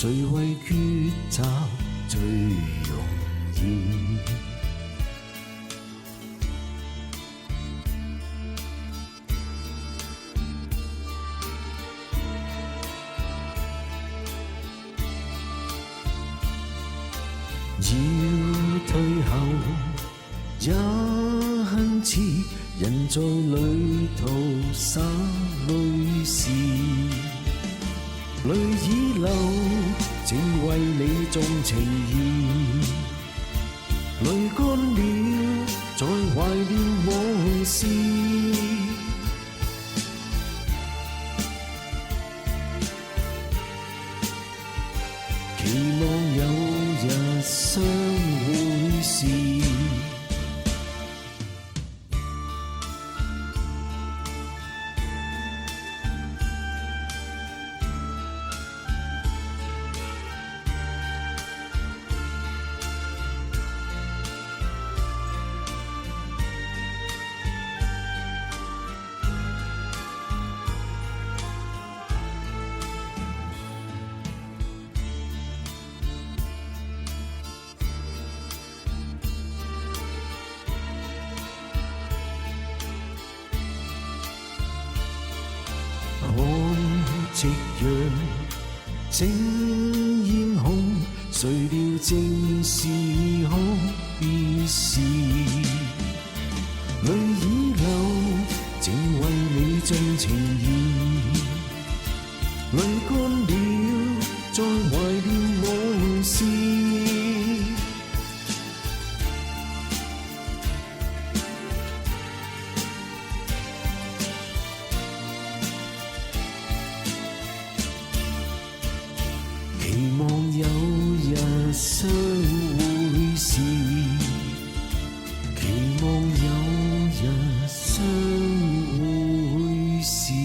誰為抉擇最容易？要退後也很似人在旅途灑淚時，淚已流，正為你種情意。淚乾了，再懷念往事。期望有日相會時。看夕陽正煙紅，誰料正是可別時。淚已流，正為你盡情意。淚乾了，再懷念往事。期望有日相會時，期望有日相會時。